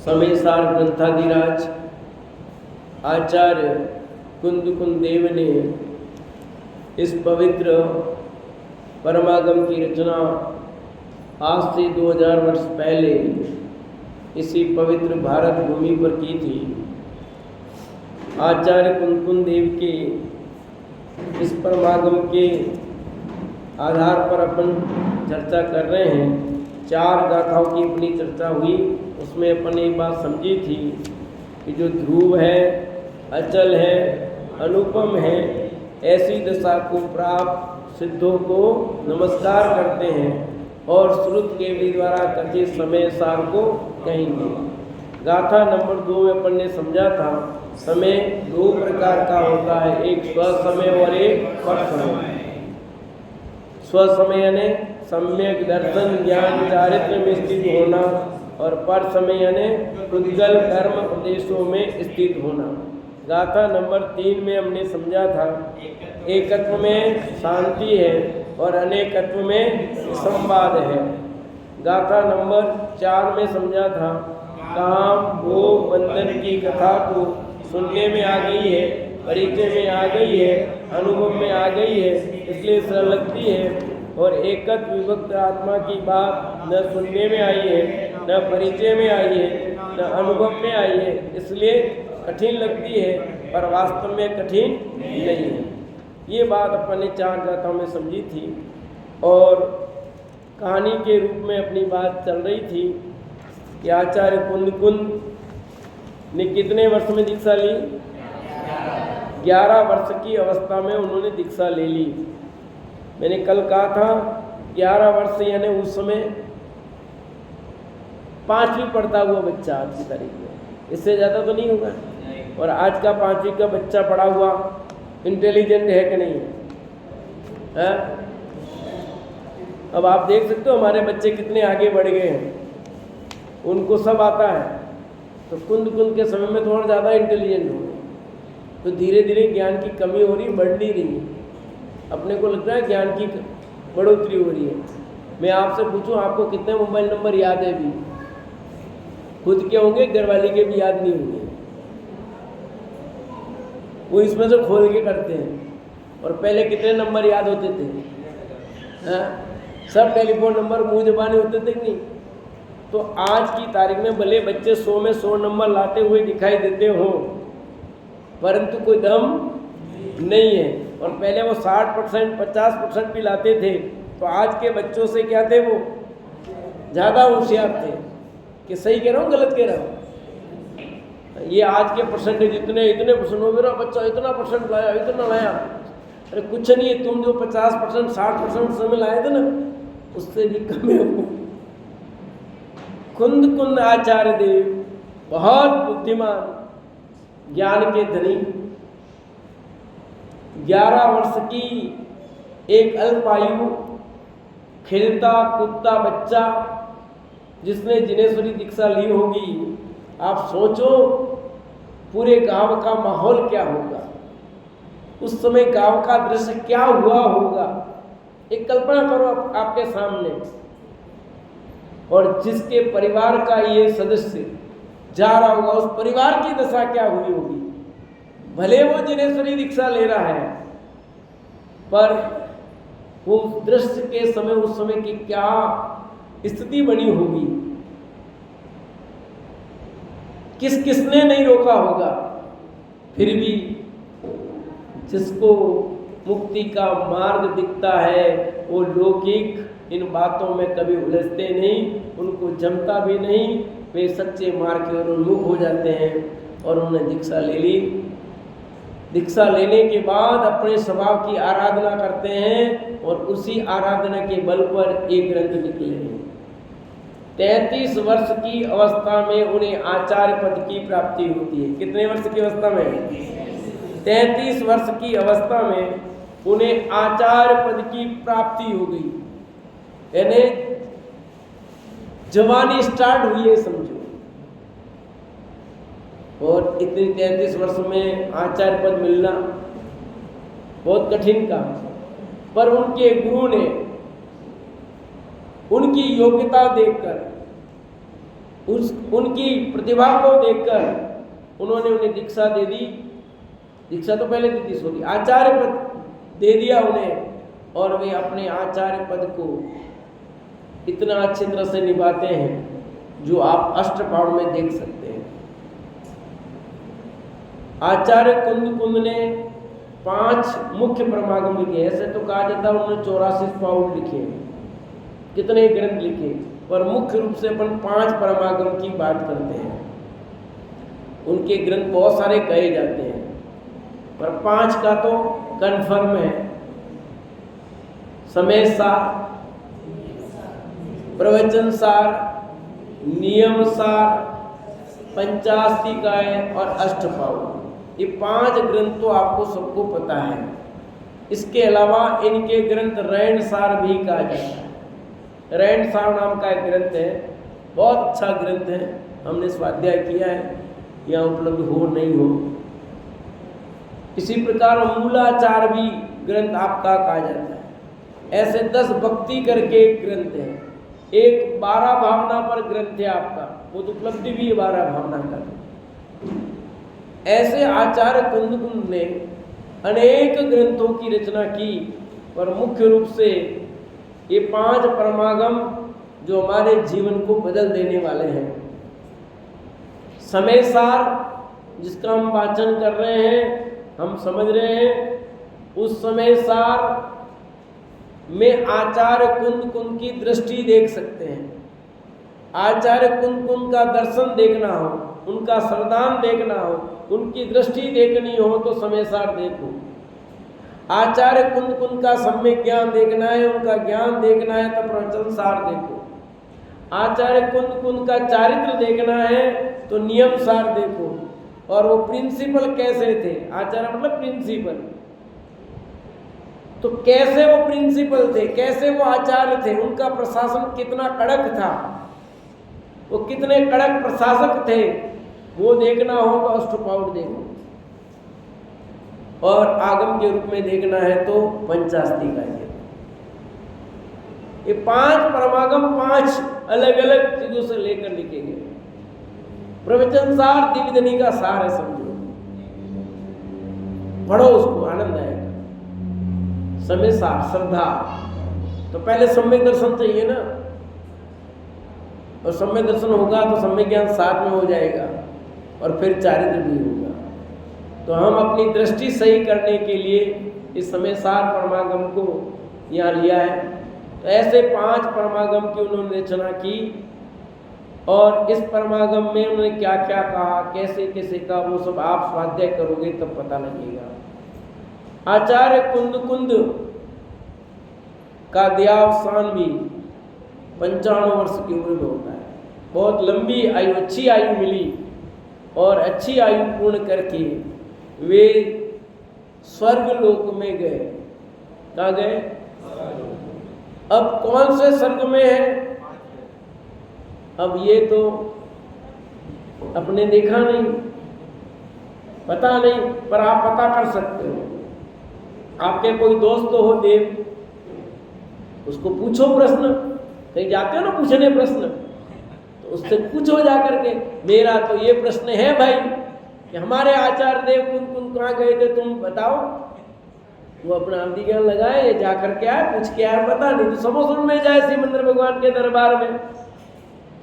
समय सार ग्रंथाधिराज आचार्य कुंद देव ने इस पवित्र परमागम की रचना आज से 2000 वर्ष पहले इसी पवित्र भारत भूमि पर की थी। आचार्य कुंद देव के इस परमागम के आधार पर अपन चर्चा कर रहे हैं। 4 गाथाओं की अपनी चर्चा हुई, उसमें अपन एक बात समझी थी कि जो ध्रुव है, अचल है, अनुपम है, ऐसी दशा को प्राप्त सिद्धों को नमस्कार करते हैं और श्रुत के भी द्वारा कथित समय सार को कहेंगे। गाथा नंबर 2 में अपन ने समझा था समय 2 प्रकार का होता है, एक स्वसमय और एक पर समय। स्वसमय यानी सम्यक दर्शन ज्ञान चारित्र में स्थित होना और पर समय यानी उद्गल कर्म प्रदेशों में स्थित होना। गाथा नंबर 3 में हमने समझा था एकत्व में शांति है और अनेकत्व में संवाद है। गाथा नंबर 4 में समझा था काम भोग बंधन की कथा तो सुनने में आ गई है, परिचय में आ गई है, अनुभव में आ गई है, इसलिए सरल लगती है। और एकत्व विभक्त आत्मा की बात न सुनने में आई है, न परिचय में आई है, न अनुभव में आई है, इसलिए कठिन लगती है, पर वास्तव में कठिन नहीं है। ये बात अपन ने 4 गाथाओं में समझी थी और कहानी के रूप में अपनी बात चल रही थी कि आचार्य कुंद ने कितने वर्ष में दीक्षा ली? 11 वर्ष की अवस्था में उन्होंने दीक्षा ले ली। मैंने कल कहा था 11 वर्ष यानी उस समय 5वीं पढ़ता हुआ बच्चा आज की तारीख में, इससे ज़्यादा तो नहीं होगा। और आज का 5वीं का बच्चा पढ़ा हुआ इंटेलिजेंट है कि नहीं है? अब आप देख सकते हो हमारे बच्चे कितने आगे बढ़ गए हैं, उनको सब आता है। तो कुंद के समय में थोड़ा ज़्यादा इंटेलिजेंट हो गए, तो धीरे धीरे ज्ञान की कमी हो रही, बढ़ नहीं रही है। अपने को लगता है ज्ञान की बढ़ोतरी हो रही है। मैं आपसे पूछूं आपको कितने मोबाइल नंबर याद है? भी खुद के होंगे, घरवाली के भी याद नहीं होंगे, वो इसमें से खोल के करते हैं। और पहले कितने नंबर याद होते थे? सब टेलीफोन नंबर मुंह जबानी होते थे नहीं। तो आज की तारीख में भले बच्चे 100 में 100 नंबर लाते हुए दिखाई देते हो, परंतु कोई दम नहीं है। और पहले वो 60% 50% भी लाते थे, तो आज के बच्चों से क्या थे, वो ज़्यादा होशियार थे। कि सही कह रहा हूँ गलत कह रहा हूँ? ये आज के परसेंटेज इतने परसेंट हो, मेरा बच्चा इतना परसेंट लाया, इतना लाया। अरे कुछ नहीं है, तुम जो 50% 60% समय लाए थे ना, उससे भी कम है। कुंद आचार्य देव बहुत बुद्धिमान, ज्ञान के धनी, 11 वर्ष की एक अल्पायु खिलता कूदता बच्चा जिसने जिनेश्वरी दीक्षा ली होगी। आप सोचो पूरे गांव का माहौल क्या होगा, उस समय गांव का दृश्य क्या हुआ होगा, एक कल्पना करो आपके सामने। और जिसके परिवार का ये सदस्य जा रहा होगा, उस परिवार की दशा क्या हुई होगी। भले वो जिनेश्वरी दीक्षा ले रहा है, पर वो दृश्य के समय उस समय की क्या स्थिति बनी होगी, किसने नहीं रोका होगा। फिर भी जिसको मुक्ति का मार्ग दिखता है वो लौकिक इन बातों में कभी उलझते नहीं, उनको जमता भी नहीं, वे सच्चे मार्ग की ओर उन्मुख हो जाते हैं। और उन्होंने दीक्षा ले ली। दीक्षा लेने के बाद अपने स्वभाव की आराधना करते हैं और उसी आराधना के बल पर एक ग्रंथ निकले हैं। 33 वर्ष की अवस्था में उन्हें आचार्य पद की प्राप्ति होती है। कितने वर्ष की अवस्था में? 33 वर्ष की अवस्था में उन्हें आचार्य पद की प्राप्ति हो गई, यानी जवानी स्टार्ट हुई है समझो। और इतनी 33 वर्ष में आचार्य पद मिलना बहुत कठिन काम, पर उनके गुरु ने उनकी योग्यता देखकर उनकी प्रतिभा को देखकर उन्होंने उन्हें दीक्षा दे दी। दीक्षा तो पहले दी थी, सॉरी, आचार्य पद दे दिया उन्हें, और वे अपने आचार्य पद को इतना अच्छी तरह से निभाते हैं जो आप अष्टपाउड़ में देख सकते हैं। आचार्य कुंद ने 5 मुख्य परमागम लिखे। ऐसे तो कहा जाता है उन्होंने 84 पाउड़ लिखे, कितने ग्रंथ लिखे, पर मुख्य रूप से अपन 5 परमागम की बात करते हैं। उनके ग्रंथ बहुत सारे कहे जाते हैं, पर 5 का तो कन्फर्म है। समय सार, प्रवचन सार, नियम सार, पंचास्तिकाय और अष्टपाउड़, ये 5 ग्रंथ तो आपको सबको पता है। इसके अलावा इनके ग्रंथ रैंड सार भी कहा जाता है। रैंड सार नाम का एक ग्रंथ है, बहुत अच्छा ग्रंथ है, हमने स्वाध्याय किया है, यहाँ उपलब्ध हो नहीं हो। इसी प्रकार मूलाचार भी ग्रंथ आपका कहा जाता है। ऐसे 10 भक्ति करके एक ग्रंथ है। एक 12 भावना पर ग्रंथ है आपका, वो तो उपलब्धि भी है 12 भावना का। ऐसे आचार्य कुंद ने अनेक ग्रंथों की रचना की, पर मुख्य रूप से ये 5 परमागम जो हमारे जीवन को बदल देने वाले हैं। समय सार जिसका हम वाचन कर रहे हैं, हम समझ रहे हैं, उस समय सार में आचार्य कुंद की दृष्टि देख सकते हैं। आचार्य कुंद का दर्शन देखना हो, उनका सरदान देखना हो, उनकी दृष्टि देखनी हो तो समय सार देखो। आचार्य कुंद का सम्यक ज्ञान देखना है, उनका ज्ञान देखना है तो प्रवचन सार देखो। आचार्य कुंद का चारित्र देखना है तो नियम सार देखो। और वो प्रिंसिपल कैसे थे, आचार्य मतलब प्रिंसिपल, तो कैसे वो प्रिंसिपल थे, कैसे वो आचार्य थे, उनका प्रशासन कितना कड़क था, वो कितने कड़क प्रशासक थे, वो देखना हो तो अष्टपाउड़ देखो। और आगम के रूप में देखना है तो पंचास्तिकाय देखो। ये 5 परमागम 5 अलग अलग चीजों से लेकर लिखे गए। प्रवचन सार द्विवेदी का सार है, समझो, पढ़ो उसको, आनंद आएगा। समय सार श्रद्धा, तो पहले सम्यक दर्शन चाहिए ना, और सम्यक दर्शन होगा तो सम्यक ज्ञान साथ में हो जाएगा, और फिर चारित्र भी होगा। तो हम अपनी दृष्टि सही करने के लिए इस समय सार परमागम को यहाँ लिया है। तो ऐसे 5 परमागम की उन्होंने रचना की, और इस परमागम में उन्होंने क्या क्या कहा, कैसे कैसे कहा, वो सब आप स्वाध्याय करोगे तब पता लगेगा। आचार्य कुंद का देहावसान भी 95 वर्ष की उम्र में होता है। बहुत लंबी आयु, अच्छी आयु मिली, और अच्छी आयु पूर्ण करके वे स्वर्ग लोक में गए। कहाँ गए? अब कौन से स्वर्ग में है, अब ये तो अपने देखा नहीं, पता नहीं, पर आप पता कर सकते हो। आपके कोई दोस्त हो देव, उसको पूछो प्रश्न, कहीं जाते हो ना पूछने प्रश्न, तो उससे पूछो जाकर के, मेरा तो ये प्रश्न है भाई कि हमारे आचार्य देव कुंद कहाँ गए थे, तुम बताओ। वो अपना आदि ज्ञान लगाए, जाकर के आए, पूछ के आए, पता नहीं तो समुद्र में जाए श्रीमंदिर भगवान के दरबार में,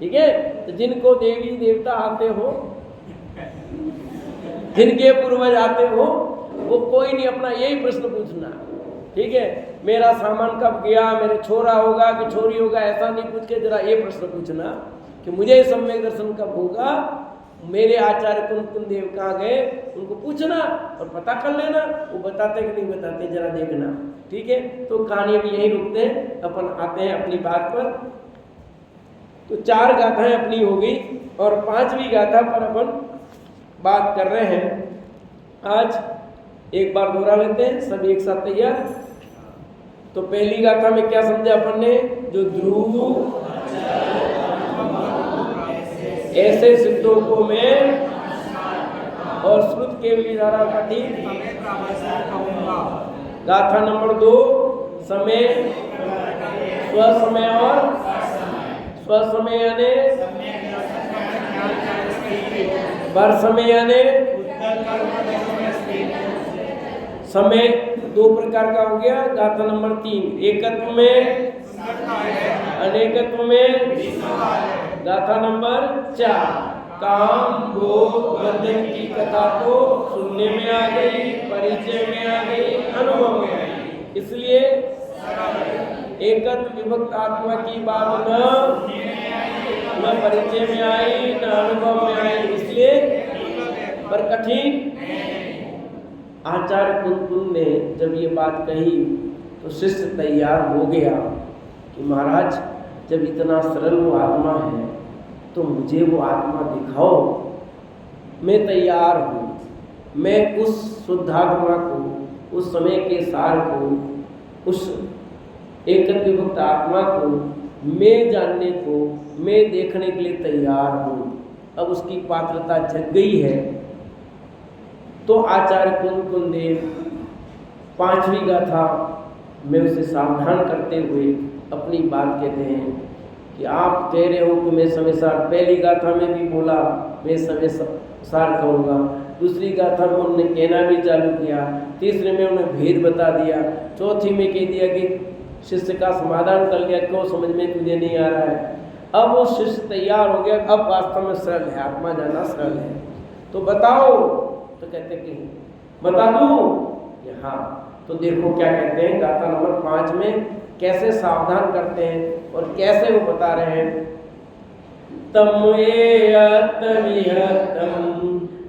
ठीक है। तो जिनको देवी देवता आते हो, जिनके पूर्वज आते हो, वो कोई नहीं, अपना यही प्रश्न पूछना, ठीक है। मेरा सामान कब गया, मेरे छोरा होगा कि छोरी होगा, ऐसा नहीं पूछ के जरा ये प्रश्न पूछना कि मुझे सम्यक दर्शन कब होगा, मेरे आचार्य कुंद देव कहाँ गए, उनको पूछना और पता कर लेना, वो बताते कि नहीं बताते जरा देखना, ठीक है। तो कहानी भी यही रुकते हैं, अपन आते हैं अपनी बात पर। तो 4 गाथाएं अपनी हो गई, और 5वीं गाथा पर अपन बात कर रहे हैं। आज एक बार दोहरा लेते हैं, सब एक साथ तैयार। तो पहली गाथा में क्या समझा अपन ने, जो ध्रुव ऐसे सिद्धों को मैं और श्रुत केवली धारा कटी। गाथा नंबर 2, समय, स्वसमय और स्वसमय यानी पर समय यानी समय दो प्रकार का हो गया। गाथा नंबर 3 एकत्व में अनेकत्व में। गाथा नंबर 4 काम भोग बंधन की कथा तो सुनने में आ गई, परिचय में आ गई, अनुभव में आई। इसलिए एकत्व विभक्त आत्मा की बात न परिचय में आई न अनुभव में आई, इसलिए पर कठिन। आचार्य कुंतुल ने जब ये बात कही तो शिष्य तैयार हो गया कि महाराज जब इतना सरल वो आत्मा है तो मुझे वो आत्मा दिखाओ, मैं तैयार हूँ। मैं उस शुद्धात्मा को, उस समय के सार को, उस एकत्व विभक्त आत्मा को मैं जानने को, मैं देखने के लिए तैयार हूँ। अब उसकी पात्रता जग गई है। तो आचार्य कुंतुल देव 5वीं गाथा में उसे सावधान करते हुए अपनी बात कहते हैं कि आप कह रहे हो कि मैं समय सार, पहली गाथा में भी बोला मैं समय सार कहूँगा, दूसरी गाथा में उन्होंने कहना भी चालू किया, तीसरे में उन्हें भेद बता दिया, चौथी में कह दिया कि शिष्य का समाधान कर लिया, क्यों समझ में तुझे नहीं आ रहा है। अब वो शिष्य तैयार हो गया, अब वास्तव में सरल है, आत्मा जानना सरल है। तो बताओ, तो कहते कि बता दूं हाँ। तो देखो क्या कहते हैं गाथा नंबर 5 में कैसे सावधान करते हैं और कैसे वो बता रहे हैं। तम एतमिहतम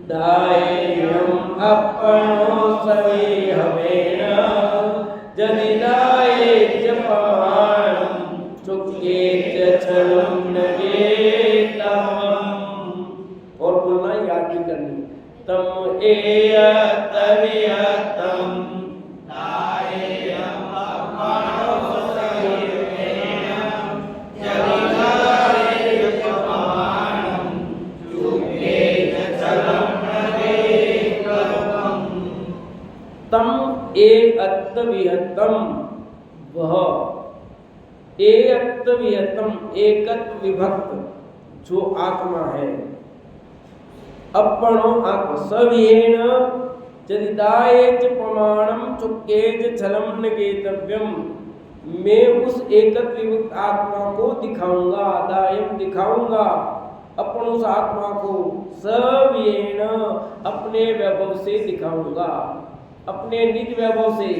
दायम अपनो सवे हमेना जदि दाये जपमानम चुके चलम नगे तम। और बोलना याद भी करनी। तम एतमिहतम दायम अपनो सवे हमेना जदि दाये जपमानम चुके चलम नगे तम। तम एतविहतम, वह एतविहतम एकत्व विभक्त जो आत्मा है, अपनो आत्मा सविहेन जदिदायेच प्रमाणम चुक्केज छलम नगेतव्यम। मैं उस एकत्व विभक्त आत्मा को दिखाऊंगा, दायम दिखाऊंगा, अपन उस आत्मा को सविहेन अपने वैभव से दिखाऊंगा, अपने निज वैभव से,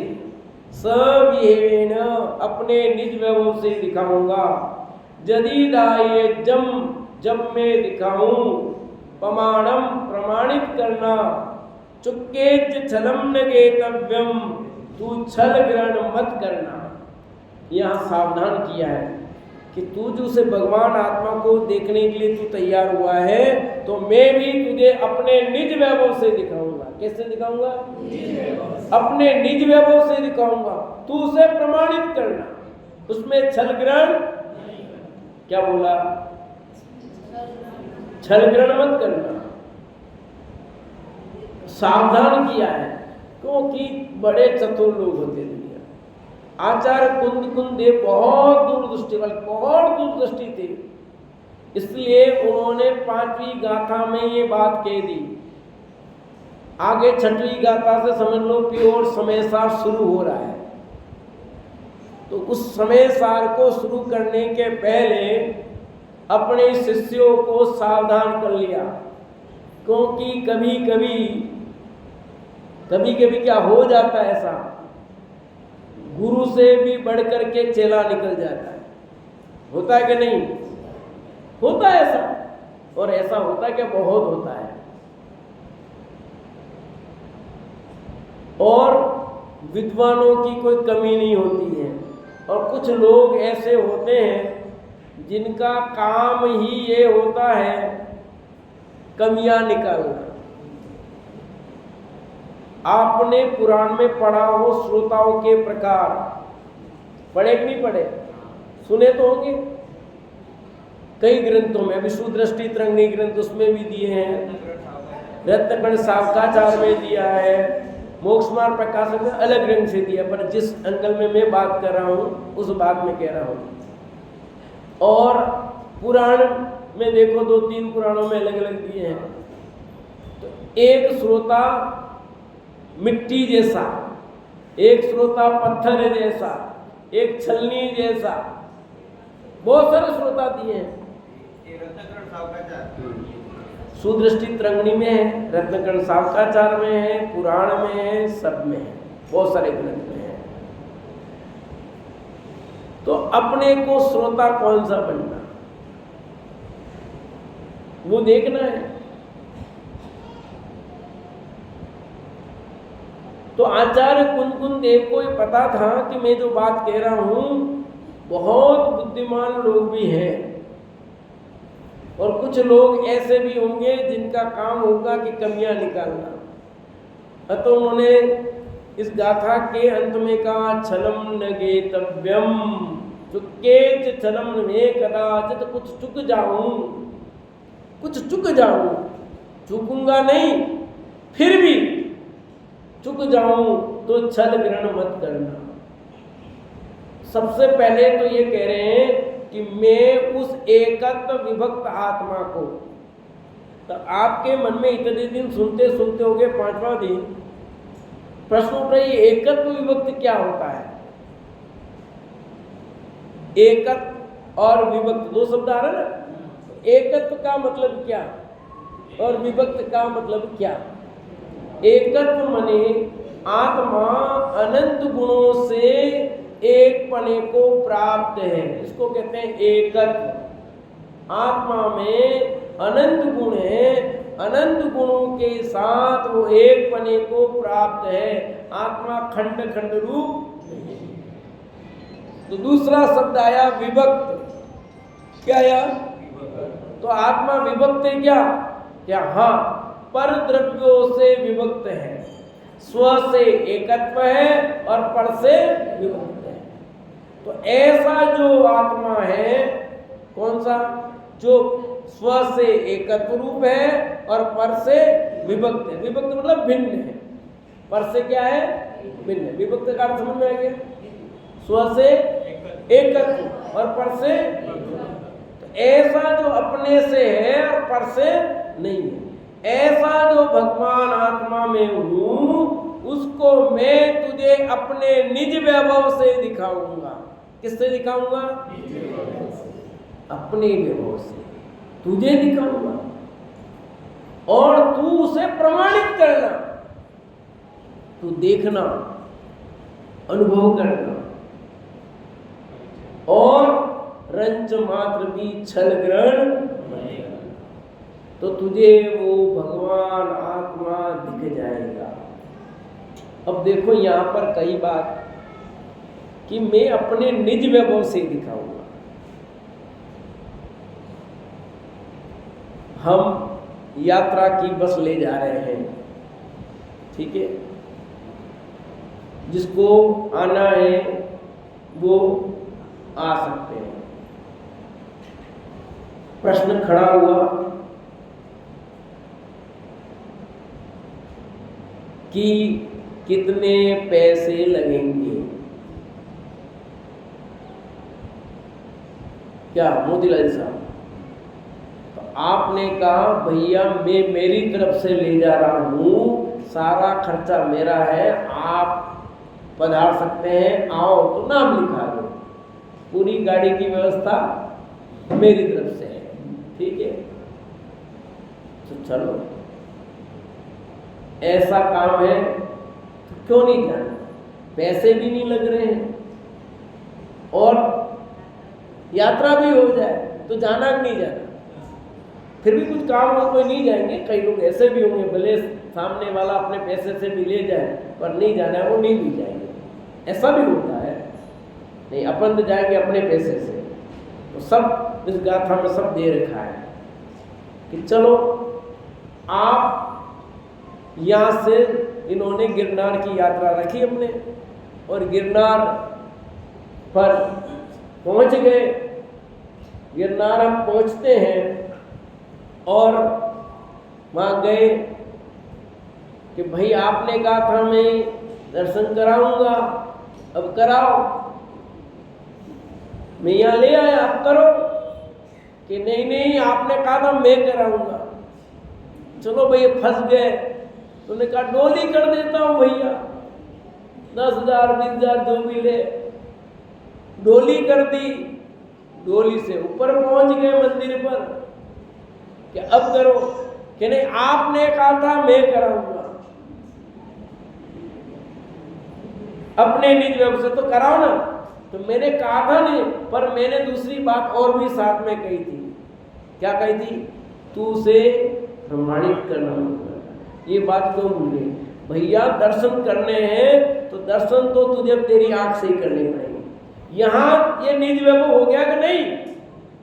सविहेन अपने निज वैभव से दिखाऊंगा। यदि दाये जब मैं दिखाऊं, प्रमाणम प्रमाणित करना, चुक्केच छलम नगेतव्यम तू छल ग्रहण मत करना। यहाँ सावधान किया है कि तू जो से भगवान आत्मा को देखने के लिए तू तैयार हुआ है, तो मैं भी तुझे अपने निज वैभव से दिखाऊंगा। कैसे दिखाऊंगा? अपने निज वैभव से दिखाऊंगा। तू उसे प्रमाणित करना, उसमें छल ग्रहण, क्या बोला? छल ग्रहण मत करना। सावधान किया है क्योंकि बड़े चतुर लोग होते दुनिया। आचार्य कुंद देव बहुत दूरदृष्टि वाले, बहुत दूरदृष्टि थे, इसलिए उन्होंने 5वीं गाथा में ये बात कह दी। आगे 6वीं गाथा से समझ लो प्योर समय सार शुरू हो रहा है। तो उस समय सार को शुरू करने के पहले अपने शिष्यों को सावधान कर लिया, क्योंकि कभी कभी क्या हो जाता है ऐसा, गुरु से भी बढ़कर के चेला निकल जाता है। होता है कि नहीं? होता है ऐसा, और ऐसा होता है कि बहुत होता है। और विद्वानों की कोई कमी नहीं होती है, और कुछ लोग ऐसे होते हैं जिनका काम ही ये होता है कमियां निकालना। आपने पुराण में पढ़ा हो श्रोताओं के प्रकार, पढ़े कि नहीं पढ़े? सुने तो होंगे कई ग्रंथों में, विश्वदृष्टि तरंगी ग्रंथ उसमें भी दिए हैं, रत्नकण सावकाचार में दिया है, मोक्ष मार्ग प्रकाशक में अलग रंग से दिया, पर जिस एंगल में मैं बात कर रहा हूँ उस बात में कह रहा हूँ। और पुराण में देखो 2-3 पुराणों में अलग अलग दिए हैं। तो एक श्रोता मिट्टी जैसा, एक श्रोता पत्थर जैसा, एक छलनी जैसा, बहुत सारे श्रोता दिए हैं। सुदृष्टि तरंगिणी में है, रत्नकर्ण सावकाचार में है, पुराण में है, सब में है, बहुत सारे ग्रंथ में है। तो अपने को श्रोता कौन सा बनना, वो देखना है। तो आचार्य कुंदकुंद देव को ये पता था कि मैं जो बात कह रहा हूं बहुत बुद्धिमान लोग भी हैं और कुछ लोग ऐसे भी होंगे जिनका काम होगा कि कमियां निकालना। अतः उन्होंने इस गाथा के अंत में कहा छलम न गेतव्यम चुकेच छलम में कदाचित, कुछ चुक जाऊं, कुछ चुक जाऊं, चूकूंगा नहीं, फिर भी चुक जाऊं तो छल ग्रहण मत करना। सबसे पहले तो ये कह रहे हैं कि मैं उस एकत्व विभक्त आत्मा को, तो आपके मन में इतने दिन सुनते सुनते हो गए, 5वां दिन प्रश्न उठ रहा है, ये एकत्व विभक्त क्या होता है? एकत्व और विभक्त दो शब्द आ रहे हैं ना। एकत्व का मतलब क्या और विभक्त का मतलब क्या? एकत्व माने आत्मा अनंत गुणों से एक पने को प्राप्त है, इसको कहते हैं एकत्व। आत्मा में अनंत गुण है, अनंत गुणों के साथ वो एक पने को प्राप्त है। आत्मा खंड खंड रूप नहीं है। तो दूसरा शब्द आया विभक्त। क्या आया? तो आत्मा विभक्त है क्या? क्या? हाँ, पर द्रव्यों से विभक्त है, स्व से एकत्व है और पर से विभक्त है। तो ऐसा जो आत्मा है, कौन सा? जो स्व से एकत्व रूप है और पर से विभक्त है। विभक्त मतलब भिन्न है, पर से क्या है? भिन्न है। विभक्त का अर्थ समझ में आ गया? स्व से एकत्व और पर से। तो ऐसा जो अपने से है और पर से नहीं है, ऐसा जो भगवान आत्मा में हूं, उसको मैं तुझे अपने निज वैभव से दिखाऊंगा। किससे दिखाऊंगा? अपने वैभव से तुझे दिखाऊंगा और तू उसे प्रमाणित करना, तू देखना, अनुभव करना और रंच मात्र भी छल ग्रहण, तो तुझे वो भगवान आत्मा दिख जाएगा। अब देखो यहां पर कई बात कि मैं अपने निज वैभव से दिखाऊंगा। हम यात्रा की बस ले जा रहे हैं, ठीक है, जिसको आना है वो आ सकते हैं। प्रश्न खड़ा हुआ कि कितने पैसे लगेंगे? क्या मोतीलाल साहब? तो आपने कहा भैया मैं मेरी तरफ से ले जा रहा हूं, सारा खर्चा मेरा है, आप पधार सकते हैं, आओ तो नाम लिखा दो, पूरी गाड़ी की व्यवस्था मेरी तरफ से है, ठीक है? तो चलो, ऐसा काम है तो क्यों नहीं जाना? पैसे भी नहीं लग रहे हैं और यात्रा भी हो जाए तो जाना नहीं जाना। फिर भी कुछ काम हो कोई नहीं जाएंगे। कई लोग ऐसे भी होंगे, भले सामने वाला अपने पैसे से भी ले जाए पर नहीं जाना है, वो नहीं भी जाएंगे, ऐसा भी होता है। नहीं, अपन तो जाएंगे अपने पैसे से। तो सब इस गाथा में सब दे रखा है कि चलो आप यहाँ से, इन्होंने गिरनार की यात्रा रखी हमने और गिरनार पर पहुँच गए। गिरनार हम पहुँचते हैं और वहाँ गए कि भाई आपने कहा था मैं दर्शन कराऊंगा, अब कराओ। मैं यहाँ ले आया, आप करो। कि नहीं नहीं, आपने कहा था मैं कराऊंगा। चलो भैया फंस गए। तो उन्होंने कहा डोली कर देता हूं भैया, 10,000 20,000 जो भी ले। डोली कर दी, डोली से ऊपर पहुंच गए मंदिर पर कि अब करो। कि नहीं, आपने कहा था मैं कराऊंगा, अपने निज व्यवसाय तो कराओ ना। तो मैंने कहा था नहीं, पर मैंने दूसरी बात और भी साथ में कही थी। क्या कही थी? तू उसे प्रमाणित करना होगा। ये बात क्यों भूल गई भैया? दर्शन करने हैं तो दर्शन तो तुझे तेरी आंख से ही करने पड़ेंगे। यहां ये निज वैभव हो गया कि नहीं?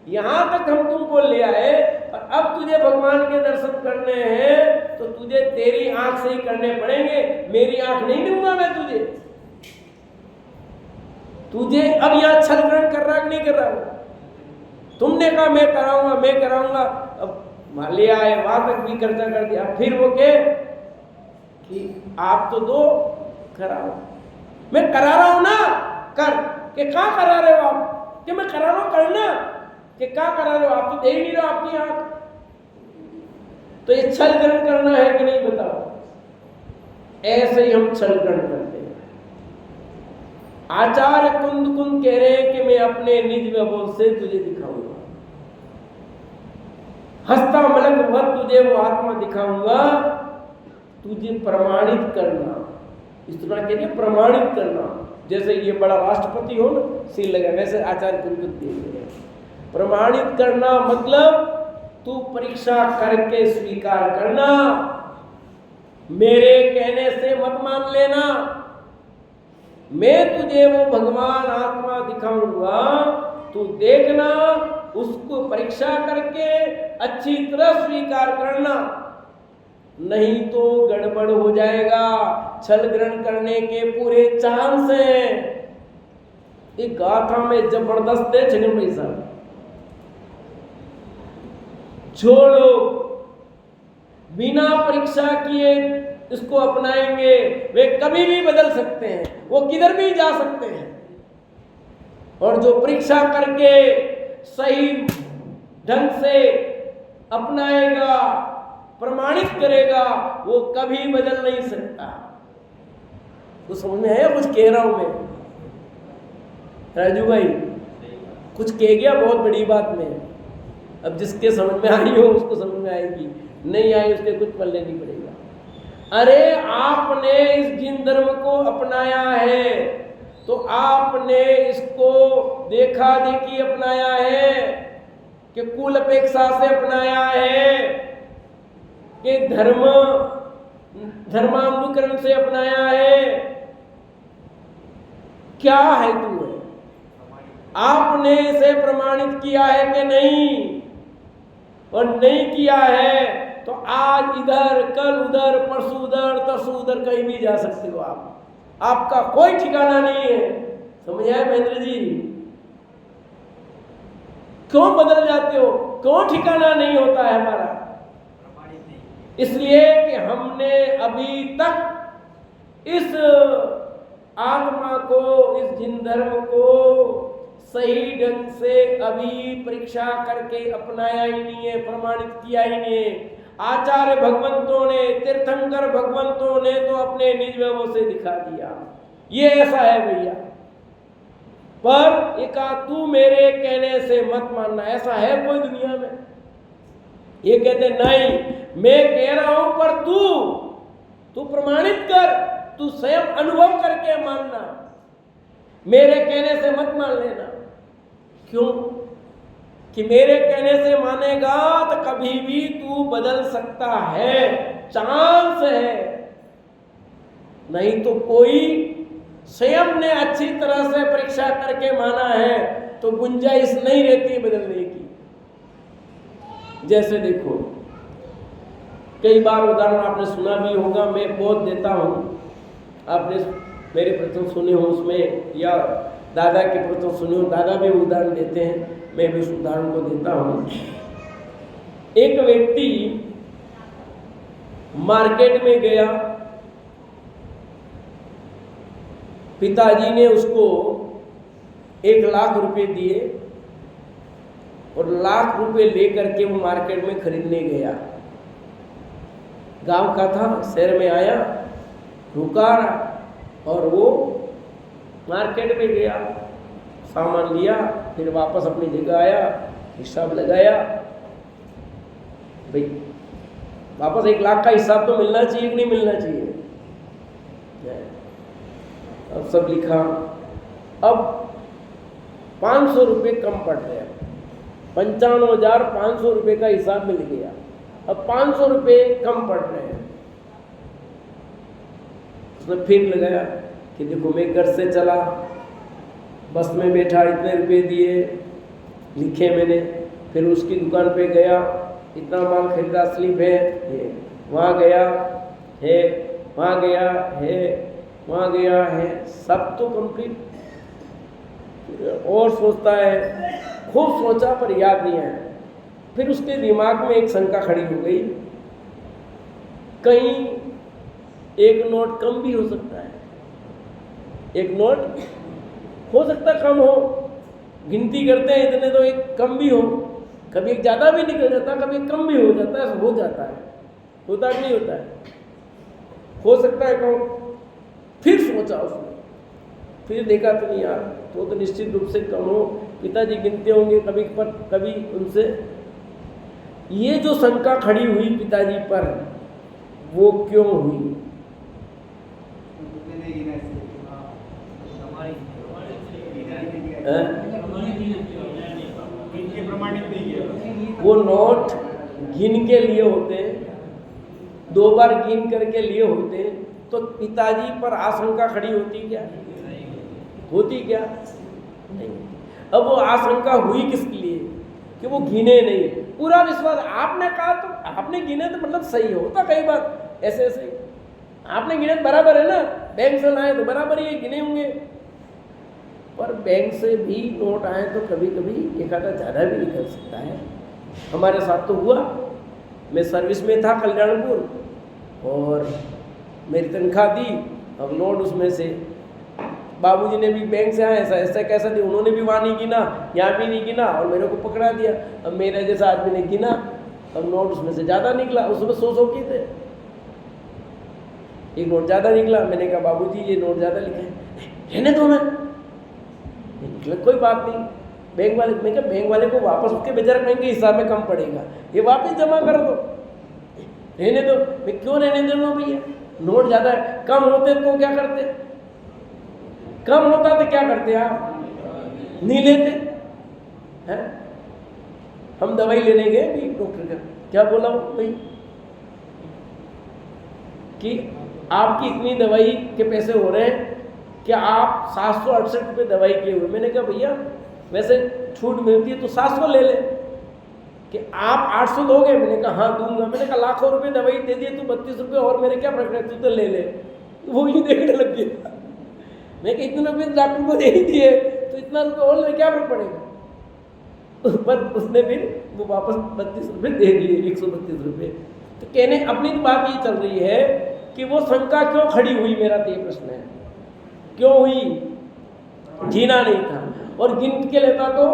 यहां तक हम तुमको ले आए, और अब तुझे भगवान के दर्शन करने हैं तो तुझे तेरी आंख से ही करने पड़ेंगे। मेरी आंख नहीं दूंगा मैं तुझे। अब यहां छल ग्रहण कर रहा कि नहीं कर रहा हो? तुमने कहा मैं कराऊंगा मैं कराऊंगा, अब मालिया आए वहां तक भी खर्चा कर दिया। फिर वो के कि आप तो दो कराओ। मैं करा रहा हूं ना, कर। कि कहां करा रहे हो आप? कि मैं करा रहा हूं, करना। कि कहां करा रहे हो? आप तो दे ही नहीं रहे आपकी आंख। तो ये छल ग्रहण करना है कि नहीं बताओ? ऐसे ही हम छल ग्रहण करते हैं। आचार्य कुंद कुंद कह रहे हैं कि मैं अपने निज वैभव से तुझे दिखाऊंगा, हस्ता मलक वत तुझे वो आत्मा दिखाऊंगा, तुझे प्रमाणित करना। इस तरह के लिए प्रमाणित करना, जैसे ये बड़ा राष्ट्रपति हो ना, सील लगा, वैसे आचार्य कुंद कुंद प्रमाणित करना मतलब तू परीक्षा करके स्वीकार करना, मेरे कहने से मत मान लेना। मैं तुझे वो भगवान आत्मा दिखाऊंगा, तू देखना, उसको परीक्षा करके अच्छी तरह स्वीकार करना, नहीं तो गड़बड़ हो जाएगा। छल ग्रहण करने के पूरे चांस हैं। एक गाथा में जबरदस्त है छगन भाई साहब। जो लोग बिना परीक्षा किए इसको अपनाएंगे वे कभी भी बदल सकते हैं, वो किधर भी जा सकते हैं। और जो परीक्षा करके सही ढंग से अपनाएगा, प्रमाणित करेगा, वो कभी बदल नहीं सकता। तो समझ में आया कुछ कह रहा हूं मैं? राजू भाई कुछ कह गया बहुत बड़ी बात में। अब जिसके समझ में आई हो उसको समझ में आएगी, नहीं आई उसके कुछ पल्ले नहीं पड़ेगा। अरे आपने इस जिन धर्म को अपनाया है तो आपने इसको देखा देखी अपनाया है, कि कुल अपेक्षा से अपनाया है, कि धर्मानुकरण से अपनाया है। क्या है तुम्हें? आपने इसे प्रमाणित किया है कि नहीं? और नहीं किया है तो आज इधर कल उधर परसों उधर तरसों उधर कहीं भी जा सकते हो आप, आपका कोई ठिकाना नहीं है। समझ आए महेंद्र जी? क्यों बदल जाते हो? क्यों ठिकाना नहीं होता है हमारा? इसलिए कि हमने अभी तक इस आत्मा को, इस जिन धर्म को सही ढंग से अभी परीक्षा करके अपनाया ही नहीं है, प्रमाणित किया ही नहीं है। आचार्य भगवंतों ने, तीर्थंकर भगवंतों ने तो अपने निज वैभव से दिखा दिया। ये ऐसा है भैया। पर एक तू मेरे कहने से मत मानना, ऐसा है कोई दुनिया में? ये कहते नहीं, मैं कह रहा हूं पर तू प्रमाणित कर, तू स्वयं अनुभव करके मानना, मेरे कहने से मत मान लेना। क्यों? कि मेरे कहने से मानेगा तो कभी भी तू बदल सकता है, चांस है। नहीं तो कोई स्वयं ने अच्छी तरह से परीक्षा करके माना है तो गुंजाइश नहीं रहती बदलने की। जैसे देखो, कई बार उदाहरण आपने सुना भी होगा, मैं बहुत देता हूं, आपने मेरे प्रश्न सुने हो उसमें, या दादा के प्रश्न सुने हो, दादा भी उदाहरण देते हैं, मैं भी उस उदाहरण को देता हूं। एक व्यक्ति मार्केट में गया, पिताजी ने उसको 1 लाख रुपए दिए और लाख रुपए लेकर के वो मार्केट में खरीदने गया। गांव का था, शहर में आया, रुका और वो मार्केट में गया, सामान लिया, फिर वापस अपनी जगह आया, हिसाब लगाया। भाई वापस 1 लाख का हिसाब तो मिलना चाहिए कि नहीं मिलना चाहिए? अब सब लिखा। अब 500 रुपये कम पड़ रहे हैं, 55,500 रुपये का हिसाब मिल गया। अब 500 रुपये कम पड़ रहे हैं। उसने फिर लगाया कि देखो मैं घर से चला, बस में बैठा, इतने रुपए दिए, लिखे मैंने, फिर उसकी दुकान पे गया, इतना माल खरीदा, स्लिप है, वहाँ गया है, वहाँ गया है, वहाँ गया है, सब तो कंप्लीट। और सोचता है, खूब सोचा पर याद नहीं आया। फिर उसके दिमाग में एक शंका खड़ी हो गई, कहीं एक नोट कम भी हो सकता है, एक नोट हो सकता कम हो, गिनती करते हैं इतने तो एक कम भी हो, कभी एक ज़्यादा भी निकल जाता, कभी एक कम भी हो जाता है, हो जाता है, होता नहीं होता है, हो सकता है कम। फिर सोचा उसने, फिर देखा तो नहीं यार, तो निश्चित रूप से कम हो, पिताजी गिनते होंगे कभी पर कभी उनसे। ये जो शंका खड़ी हुई पिताजी पर, वो क्यों हुई? वो नोट गिन के लिए होते, 2 बार गिन करके लिए होते, तो पिताजी पर आशंका खड़ी होती क्या? होती क्या? नहीं। अब वो आशंका हुई किसके लिए? कि वो गिने नहीं। पूरा विश्वास, आपने कहा तो आपने गिने तो मतलब सही होता, कई बार ऐसे ऐसे आपने गिने तो बराबर है ना, बैंक से लाए तो बराबर ही गिने होंगे। पर बैंक से भी नोट आए तो कभी कभी एक आधा ज़्यादा भी निकल सकता है। हमारे साथ तो हुआ, मैं सर्विस में था कल्याणपुर, और मेरी तनख्वाह दी, अब नोट उसमें से बाबूजी ने भी बैंक से आए, ऐसा ऐसा कैसा दी, उन्होंने भी वहाँ नहीं गिना, यहाँ भी नहीं गिना, और मेरे को पकड़ा दिया। अब मेरे जैसा आदमी ने गिना, अब नोट उसमें से ज़्यादा निकला, उसमें 100 के थे, एक नोट ज़्यादा निकला। मैंने कहा बाबूजी ये नोट ज़्यादा लिखा है, रहने दो ना, निकला कोई बात नहीं। बैंक वाले, मैं क्या बैंक वाले को वापस उसके बेचारा कहेंगे हिसाब में कम पड़ेगा, ये वापस जमा कर दो, रहने दो। मैं क्यों रहने दो भैया, नोट ज़्यादा है, कम होते तो क्या करते, कम होता तो क्या करते आप? नहीं लेते हैं। हम दवाई लेने गए भी डॉक्टर का, क्या बोला वो भाई कि आपकी इतनी दवाई के पैसे हो रहे हैं कि आप 768 रुपये दवाई के हुए। मैंने कहा भैया वैसे छूट मिलती है तो 700 ले ले, कि आप 800 दोगे? मैंने कहा हाँ दूंगा। मैंने कहा लाखों रुपए दवाई दे दिए, तू 32 रुपये और मेरे क्या फर्क है, तू तो ले ले। वो ही देखने लग गया। मैं कि इतने रुपये डॉक्टर को दे ही दिए तो इतना रुपये और ले क्या फर्क पड़ेगा। पर उसने फिर वो वापस 32 रुपये दे दिए, 132 रुपये। तो कहने अपनी बात ये चल रही है कि वो शंका क्यों खड़ी हुई, मेरा तो ये प्रश्न है, क्यों हुई? जीना नहीं था, और गिन के लेता तो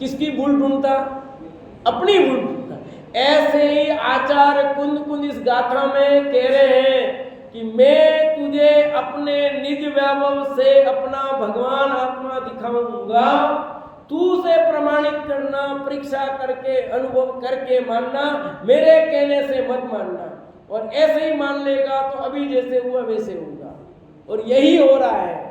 किसकी भूल ढूंढता? अपनी भूल ढूंढता। ऐसे ही आचार्य कुंद कुंद इस गाथा में कह रहे हैं कि मैं तुझे अपने निज वैभव से अपना भगवान आत्मा दिखाऊंगा, तू से प्रमाणित करना, परीक्षा करके अनुभव करके मानना, मेरे कहने से मत मानना। और ऐसे ही मान लेगा तो अभी जैसे हुआ वैसे होगा। और यही हो रहा है,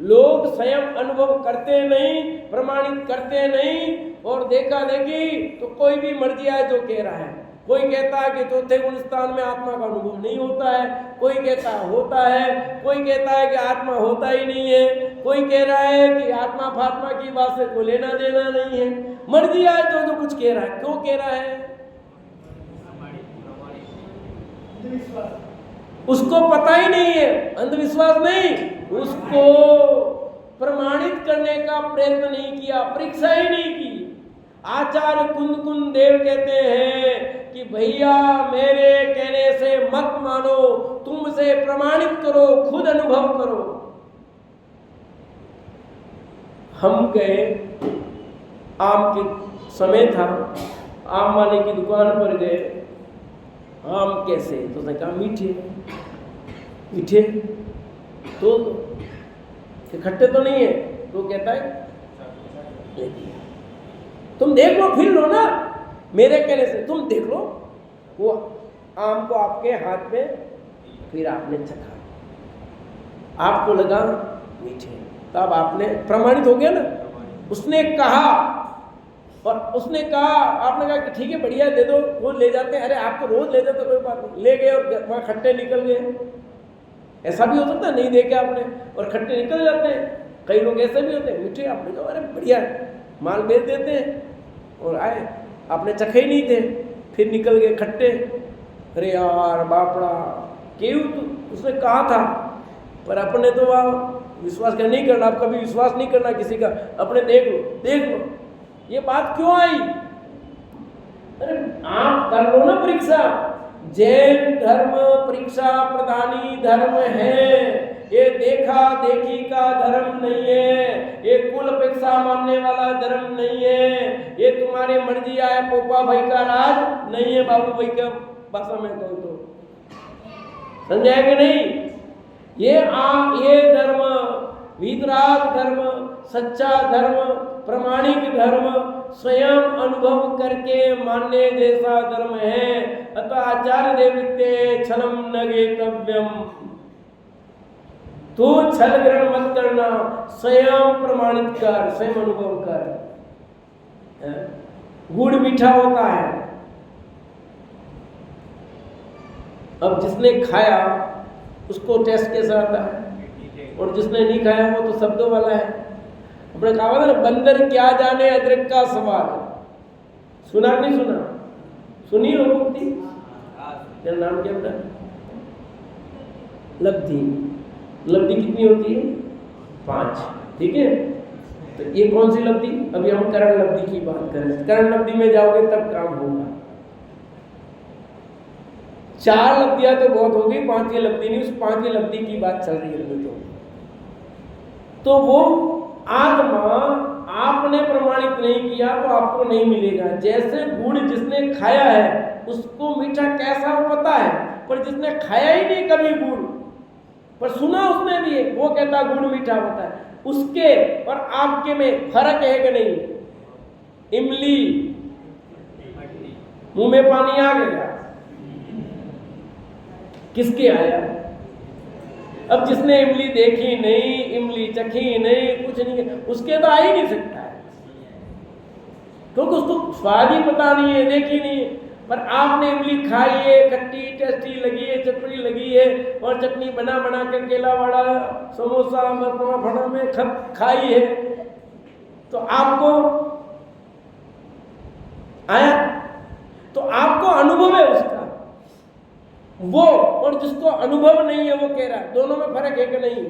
लोग स्वयं अनुभव करते नहीं, प्रमाणित करते नहीं, और देखा देखी तो कोई भी मर्जी आए जो कह रहा है। कोई कहता है कि चौथे गुण स्थान में आत्मा का अनुभव नहीं होता है, कोई कहता है होता है, कोई कहता है कि आत्मा होता ही नहीं है, कोई कह रहा है कि आत्मा फात्मा की बात से कोई लेना देना नहीं है। मर्जी आए तो जो कुछ कह रहा है। क्यों कह रहा है? उसको पता ही नहीं है, अंधविश्वास नहीं, उसको प्रमाणित करने का प्रयत्न नहीं किया, परीक्षा ही नहीं की। आचार्य कुंद कुंद देव कहते हैं कि भैया मेरे कहने से मत मानो, तुमसे प्रमाणित करो, खुद अनुभव करो। हम गए, आम के समय था, आम वाले की दुकान पर गए, आम कैसे? तो उसने कहा मीठे। मीठे तो खट्टे तो नहीं है। तो कहता है तुम देख लो, फिर लो ना, मेरे कहने से तुम देख लो। वो आम को आपके हाथ में, फिर आपने चखा, आपको लगा मीठे, तब आपने प्रमाणित हो गया ना। उसने कहा, और उसने कहा, आपने कहा कि ठीक है बढ़िया दे दो, वो ले जाते हैं। अरे आप तो रोज ले जाते, कोई बात नहीं। ले गए और वहाँ खट्टे निकल गए। ऐसा भी हो सकता है नहीं दे के आपने और खट्टे निकल जाते हैं। कई लोग ऐसे भी होते हैं, मीठे आपने कहा अरे बढ़िया माल बेच देते हैं और आए, आपने चखे ही नहीं थे, फिर निकल गए खट्टे। अरे यार बापड़ा, क्यों? उसने कहा था, पर अपने तो वहाँ विश्वास कर नहीं करना। आप कभी विश्वास नहीं करना किसी का, अपने देख लो, देख लो ये बात क्यों आई। अरे आप कर लो ना परीक्षा। जैन धर्म परीक्षा प्रधानी धर्म है, ये देखा देखी का धर्म नहीं है, ये कुल अपेक्षा मानने वाला धर्म नहीं है, ये तुम्हारी मर्जी आए पोपा भाई का राज नहीं है। बाबू भाई का भाषा में कहूँ तो समझाए कि नहीं? ये धर्म वीतराग धर्म, सच्चा धर्म, प्रामाणिक धर्म, स्वयं अनुभव करके मानने जैसा धर्म है। अतः आचार्य देव लिखते हैं छलम न गेतव्यम, तो छल ग्रहण मत करना, स्वयं प्रमाणित कर, स्वयं अनुभव कर। गुड़ मीठा होता है। अब जिसने खाया उसको टेस्ट कैसा आता है, और जिसने नहीं खाया वो तो शब्दों वाला है। अपने कहा था ना, बंदर क्या जाने अदरक का स्वाद। सुना नहीं सुना? सुनी लोगों की? तेरा नाम क्या बेटा? लब्धि। लब्धि कितनी होती है? 5। ठीक है, तो ये कौन सी लब्धि? अभी हम करण लब्धि की बात करें। करण लब्धि में जाओगे तब काम होगा। 4 लब्धियां तो बहुत होगी, 5वीं लब्धि नहीं। उस 5वीं लब्धि की बात चल रही है। तो वो आत्मा आपने प्रमाणित नहीं किया तो आपको नहीं मिलेगा। जैसे गुड़ जिसने खाया है उसको मीठा कैसा पता है, पर जिसने खाया ही नहीं कभी गुड़, पर सुना उसने भी, वो कहता गुड़ मीठा होता है। उसके और आपके में फर्क है कि नहीं? इमली, मुंह में पानी आ गया, किसके आया? अब जिसने इमली देखी नहीं, इमली चखी नहीं, कुछ नहीं, उसके तो आ ही नहीं सकता है, क्योंकि उसको स्वाद ही पता नहीं है, देखी नहीं है। पर आपने इमली खाई है, खट्टी टेस्टी लगी है, चटनी लगी है, और चटनी बना बना के केला वड़ा समोसा मरपड़ा फड़ा में खाई है, तो आपको आया, तो आपको अनुभव है उसका। वो और जिसको अनुभव नहीं है वो कह रहा है, दोनों में फर्क है कि नहीं?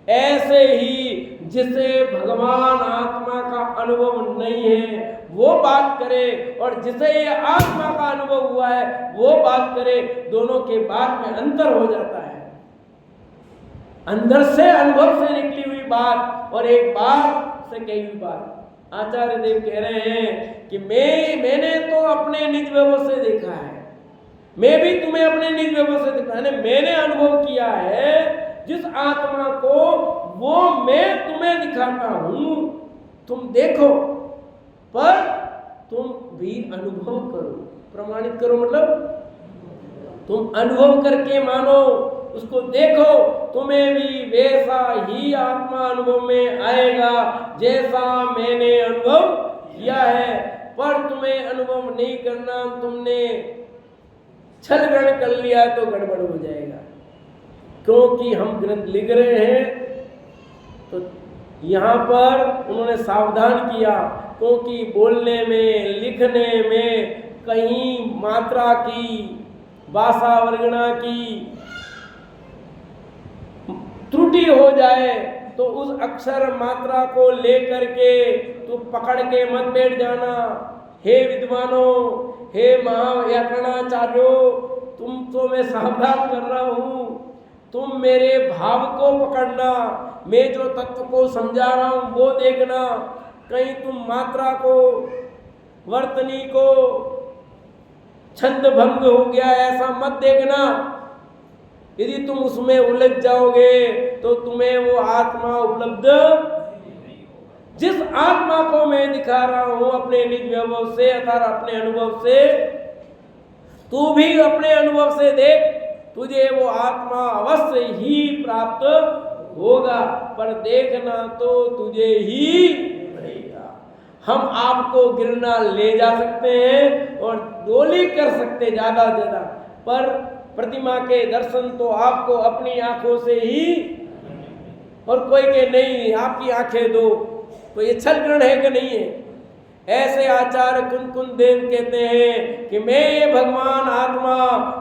ऐसे ही जिसे भगवान आत्मा का अनुभव नहीं है वो बात करे, और जिसे ये आत्मा का अनुभव हुआ है वो बात करे, दोनों के बात में अंतर हो जाता है। अंदर से अनुभव से निकली हुई बात और एक बात से कही हुई बात। आचार्य देव कह रहे हैं कि मैंने तो अपने निज व्यवहार से देखा है, मैं भी तुम्हें अपने निज व्यवहार से देखा है, मैंने अनुभव किया है जिस आत्मा को, वो मैं तुम्हें दिखाता हूं, तुम देखो, पर तुम भी अनुभव करो। प्रमाणित करो मतलब तुम अनुभव करके मानो, उसको देखो, तुम्हें भी वैसा ही आत्मा अनुभव में आएगा जैसा मैंने अनुभव किया है। पर तुम्हें अनुभव नहीं करना, तुमने छल ग्रहण कर लिया तो गड़बड़ हो जाएगा। क्योंकि हम ग्रंथ लिख रहे हैं तो यहाँ पर उन्होंने सावधान किया, क्योंकि बोलने में लिखने में कहीं मात्रा की, भाषा वर्गणा की त्रुटि हो जाए तो उस अक्षर मात्रा को लेकर के तो पकड़ के मत बैठ जाना। हे विद्वानों, हे महाव्याकरणाचार्यों, तुम तो मैं सावधान कर रहा हूँ, तुम मेरे भाव को पकड़ना, मैं जो तत्व को समझा रहा हूँ वो देखना, कहीं तुम मात्रा को, वर्तनी को छंद भंग हो गया ऐसा मत देखना। यदि तुम उसमें उलझ जाओगे तो तुम्हें वो आत्मा उपलब्ध, जिस आत्मा को मैं दिखा रहा हूं अपने निज वैभव से अर्थात अपने अनुभव से, तू भी अपने अनुभव से देख, तुझे वो आत्मा अवश्य ही प्राप्त होगा, पर देखना तो तुझे ही रहेगा। हम आपको गिरना ले जा सकते हैं और डोली कर सकते ज्यादा से ज्यादा, पर प्रतिमा के दर्शन तो आपको अपनी आंखों से ही, और कोई के नहीं आपकी आंखें दो, तो ये छल ग्रहण है कि नहीं है? ऐसे आचार्य कुंद देव कहते हैं कि मैं ये भगवान आत्मा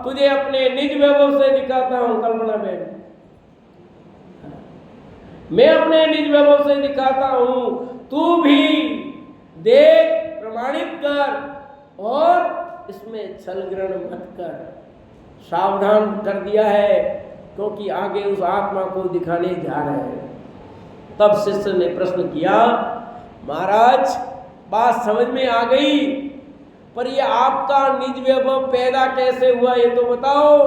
तुझे अपने निज वैभव से दिखाता हूं। कल्पना में मैं अपने निज वैभव से दिखाता हूं, तू भी देख, प्रमाणित कर और इसमें छल ग्रहण मत कर। सावधान कर दिया है क्योंकि आगे उस आत्मा को दिखाने जा रहे हैं। तब शिष्य ने प्रश्न किया, महाराज बात समझ में आ गई, पर ये आपका निज वैभव पैदा कैसे हुआ ये तो बताओ।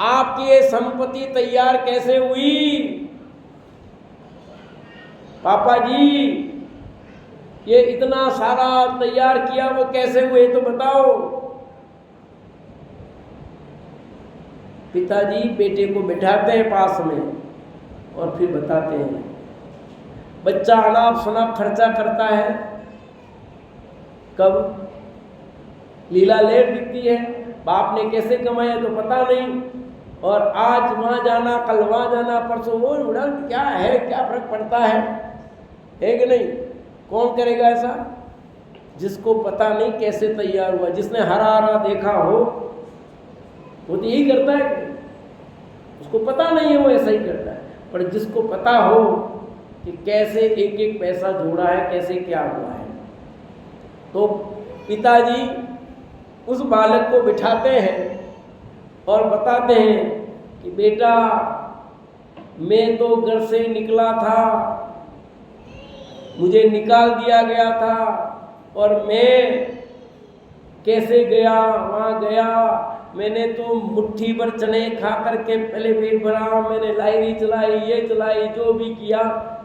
आपकी ये संपत्ति तैयार कैसे हुई? पापा जी ये इतना सारा तैयार किया वो कैसे हुए तो बताओ। पिताजी बेटे को बिठाते हैं पास में और फिर बताते हैं। बच्चा अनाप शनाप खर्चा करता है, कब लीला लेट दिखती है, बाप ने कैसे कमाया तो पता नहीं, और आज वहाँ जाना कल वहाँ जाना परसों वो उड़ा, क्या है, क्या फर्क पड़ता है कि नहीं? कौन करेगा ऐसा? जिसको पता नहीं कैसे तैयार हुआ, जिसने हरा हरा देखा हो वो तो यही करता है, उसको पता नहीं है वो ऐसा ही करता है। पर जिसको पता हो कि कैसे एक एक पैसा जोड़ा है, कैसे क्या हुआ है, तो पिताजी उस बालक को बिठाते हैं और बताते हैं कि बेटा मैं तो घर से निकला था, मुझे निकाल दिया गया था, और मैं कैसे गया, वहाँ गया मैंने तो मुट्ठी भर चने खा करके पहले पेट भरा, मैंने लाइरी चलाई, ये चलाई, जो भी किया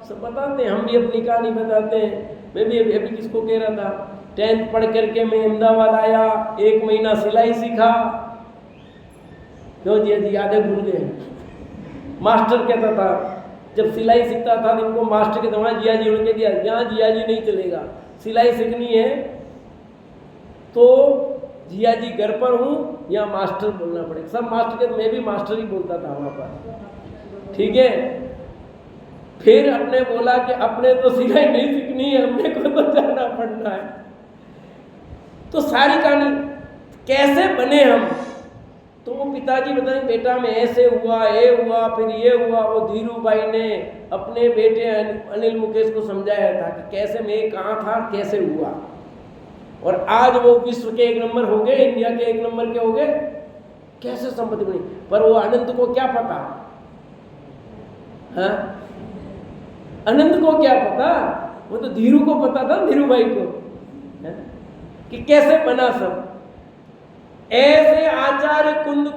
सब बताते हैं। हम भी अपनी कहानी बताते हैं। मैं भी अभी किसको कह रहा था, 10th पढ़ करके मैं अहमदाबाद आया, 1 महीना सिलाई सीखा। क्यों जी आधे भूल गए? मास्टर कहता था जब सिलाई सीखता था तो इनको मास्टर के दवा जिया जी उनके दिया, यहाँ जिया जी नहीं चलेगा, सिलाई सीखनी है तो जिया जी घर पर हूँ या मास्टर बोलना पड़ेगा। सब मास्टर के, मैं भी मास्टर ही बोलता था वहाँ पर, ठीक है। फिर अपने बोला कि अपने तो सिलाई नहीं सीखनी है, अपने को तो जाना पड़ना है। तो सारी कहानी कैसे बने हम, तो वो पिताजी बताएं बेटा में ऐसे हुआ, ये हुआ, फिर ये हुआ। वो धीरू भाई ने अपने बेटे अनिल मुकेश को समझाया था कि कैसे मैं कहाँ था, कैसे हुआ, और आज वो विश्व के 1 नंबर हो गए, इंडिया के 1 नंबर के हो गए, कैसे संपत्ति बनी। पर वो अनंत को क्या पता, हाँ अनंत को क्या पता, वो तो धीरू को पता था, धीरू भाई को, है? कि कैसे बना सब। ऐसे आचार्य कुंद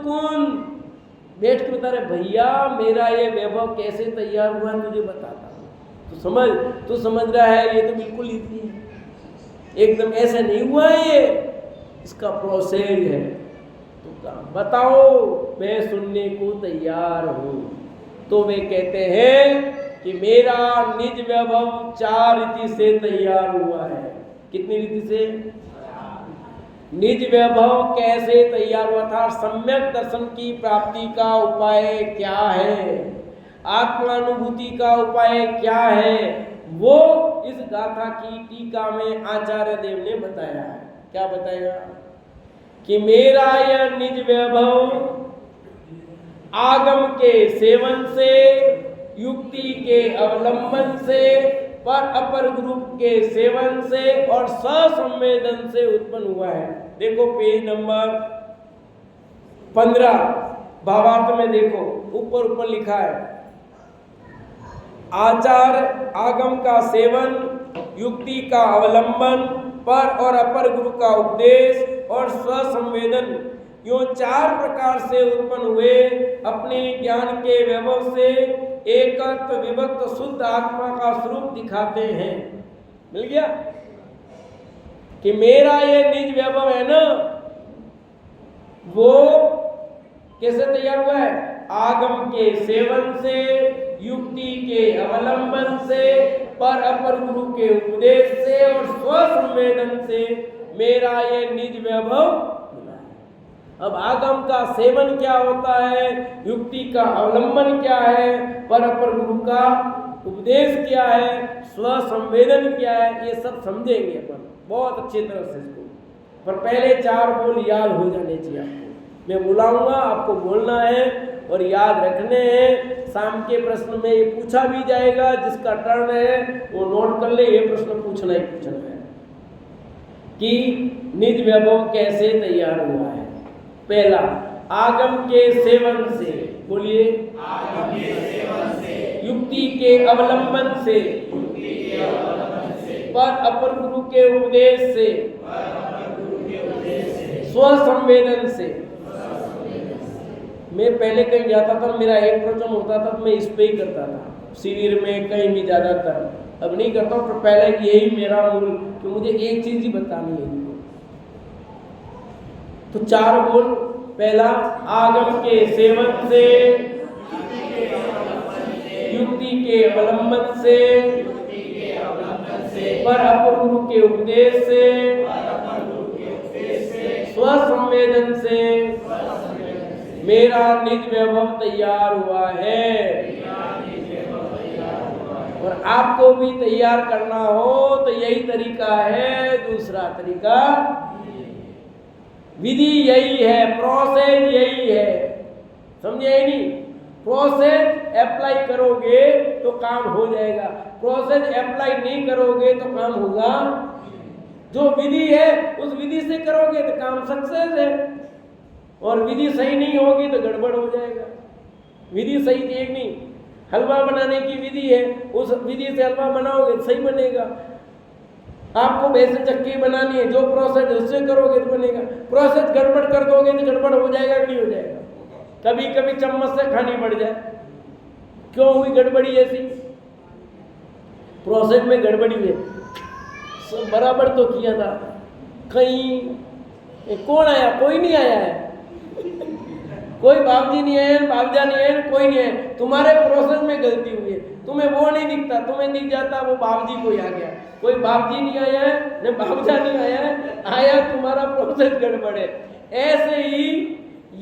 बैठ के बता रहे भैया मेरा ये वैभव कैसे तैयार हुआ तुझे बताता हूँ, तो समझ, तू समझ रहा है ये तो बिल्कुल इजी है, एकदम ऐसे नहीं हुआ है, ये इसका प्रोसेस है। तो बताओ मैं सुनने को तैयार हूँ। तो वे कहते हैं कि मेरा निज वैभव 4 रीति से तैयार हुआ है। कितनी रीति से? निज वैभव कैसे तैयार हुआ था, सम्यक दर्शन की प्राप्ति का उपाय क्या है, आत्मानुभूति का उपाय क्या है, वो इस गाथा की टीका में आचार्य देव ने बताया है। क्या बताया? कि मेरा यह निज वैभव आगम के सेवन से, युक्ति के अवलंबन से, पर अपर ग्रुप के सेवन से और ससंवेदन से उत्पन्न हुआ है। देखो पेज नंबर 15 भावार्थ में देखो, ऊपर लिखा है आचार आगम का सेवन, युक्ति का अवलंबन पर और अपर गुरु का उपदेश और स्वसंवेदन, यो 4 प्रकार से उत्पन्न हुए अपने ज्ञान के वैभव से एकत्व विभक्त शुद्ध आत्मा का स्वरूप दिखाते हैं। मिल गया कि मेरा ये निज वैभव है ना, वो कैसे तैयार हुआ है? आगम के सेवन से, युक्ति के अवलंबन से, पर अपर गुरु के उपदेश से और स्वसंवेदन से मेरा ये निज वैभव मिला है। अब आगम का सेवन क्या होता है, युक्ति का अवलंबन क्या है, पर अपर गुरु का उपदेश क्या है, स्वसंवेदन क्या है, ये सब समझेंगे अपन बहुत अच्छी तरह से इसको। पर पहले 4 बोल याद हो जाने चाहिए आपको। मैं बुलाऊंगा, आपको बोलना है और याद रखने हैं। शाम के प्रश्न में ये पूछा भी जाएगा, जिसका टर्न है वो नोट कर ले, ये प्रश्न पूछना ही पूछना है कि निज वैभव कैसे तैयार हुआ है। पहला, आगम के सेवन से, बोलिए, आगम के सेवन से, युक्ति के अवलंबन से, पर अपर गुरु के उपदेश से, स्वसंवेदन से। मैं पहले कहीं जाता था, मेरा एक प्रवचन होता था तो मैं इस पे ही करता था, शिविर में कहीं भी ज्यादातर। अब नहीं करता हूँ, तो पहले यही मेरा मूल कि मुझे एक चीज ही बतानी है। तो 4 बोल। पहला, आगम के सेवन से, युक्ति के अवलंबन से, पर अपर गुरु के उपदेश से, स्वसंवेदन से मेरा निज वैभव तैयार हुआ है। और आपको भी तैयार करना हो तो यही तरीका है। दूसरा तरीका, विधि यही है, प्रोसेस यही है। समझे नहीं? प्रोसेस अप्लाई करोगे तो काम हो जाएगा, प्रोसेस अप्लाई नहीं करोगे तो काम होगा। जो विधि है उस विधि से करोगे तो काम सक्सेस है, और विधि सही नहीं होगी तो गड़बड़ हो जाएगा। विधि सही एक नहीं, हलवा बनाने की विधि है, उस विधि से हलवा बनाओगे तो सही बनेगा। आपको बेसन चक्की बनानी है, जो प्रोसेस उससे करोगे तो बनेगा। प्रोसेस गड़बड़ कर दोगे तो गड़बड़ हो जाएगा कि नहीं हो जाएगा? कभी कभी चम्मच से खानी पड़ जाए, क्यों हुई गड़बड़ी ऐसी? प्रोसेस में गड़बड़ी है, सब बराबर तो किया था, कहीं कौन आया? कोई नहीं आया है, कोई बाबजी नहीं है, बाबजा नहीं है, कोई नहीं है। तुम्हारे प्रोसेस में गलती हुई है, तुम्हें वो नहीं दिखता, तुम्हें दिख जाता वो बाबजी कोई आ गया। कोई बाबजी नहीं आया है, न बाबजा नहीं आया है, आया तुम्हारा प्रोसेस गड़बड़ है। ऐसे ही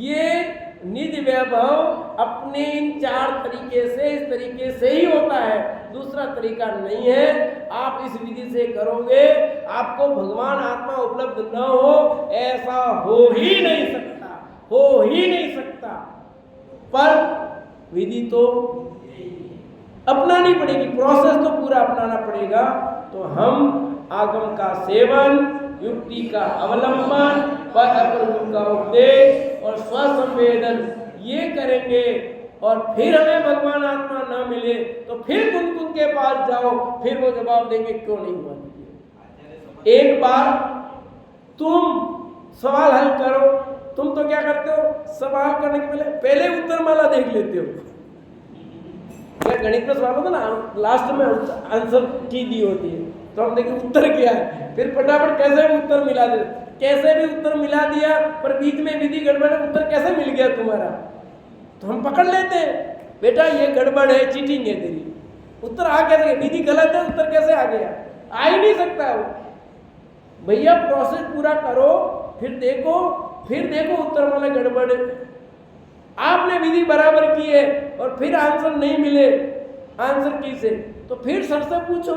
ये निज वैभव अपने इन 4 तरीके से, इस तरीके से ही होता है, दूसरा तरीका नहीं है। आप इस विधि से करोगे, आपको भगवान आत्मा उपलब्ध न हो ऐसा हो ही नहीं सकता, हो ही नहीं सकता। पर विधि तो अपनानी पड़ेगी, प्रोसेस तो पूरा अपनाना पड़ेगा। तो हम आगम का सेवन, युक्ति का अवलंबन, पर अपर गुरु का उपदेश और स्वसंवेदन ये करेंगे, और फिर हमें भगवान आत्मा न मिले तो फिर कुन के पास जाओ, फिर वो जवाब देंगे क्यों नहीं हुआ। एक बार तुम सवाल हल करो, तुम तो क्या करते हो, सवाल करने के पहले उत्तर माला देख लेते हो। क्या गणित में सवाल होता ना, लास्ट में आंसर की दी होती है, तो हम देखें उत्तर क्या है, फिर फटाफट कैसे भी उत्तर मिला दे, कैसे भी उत्तर मिला दिया, पर बीच में विधि गड़बड़ है, उत्तर कैसे मिल गया तुम्हारा, तो हम पकड़ लेते हैं बेटा ये गड़बड़ है, चीटिंग है तेरी। उत्तर आ कैसे, विधि गलत है, उत्तर कैसे आ गया? आ ही नहीं सकता वो। भैया प्रोसेस पूरा करो, फिर देखो उत्तर वाले गड़बड़ है। आपने विधि बराबर की है और फिर आंसर नहीं मिले आंसर की से, तो फिर सर से पूछो,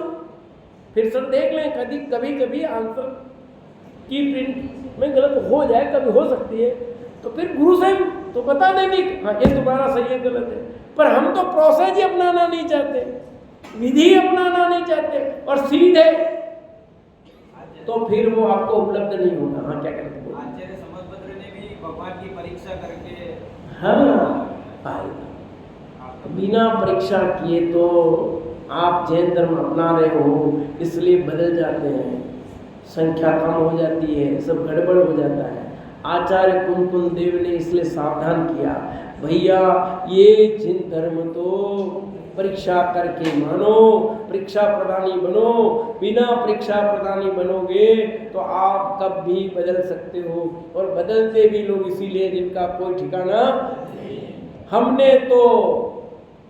फिर सर देख लें, कभी आंसर की प्रिंट में गलत हो जाए, कभी हो सकती है, तो फिर गुरु से तो बता देंगे हाँ ये तुम्हारा सही है, गलत है। पर हम तो प्रोसेस ही अपनाना नहीं चाहते, विधि अपनाना नहीं चाहते, और सीधे तो फिर वो आपको उपलब्ध नहीं होगा। हाँ क्या कहते हैं? आचार्य समझपत्र ने भी भगवान की परीक्षा करके बिना परीक्षा किए तो आप जैन धर्म अपना रहे हो, इसलिए बदल जाते हैं। संख्या कम हो जाती है, सब गड़बड़ हो जाता है। आचार्य कुंकुम देव ने इसलिए सावधान किया, भैया ये जिन धर्म तो परीक्षा करके मानो, परीक्षा प्रधानी बनो, बिना परीक्षा प्रधानी बनोगे तो आप कब भी बदल सकते हो, और बदलते भी लोग इसीलिए जिनका कोई ठिकाना। हमने तो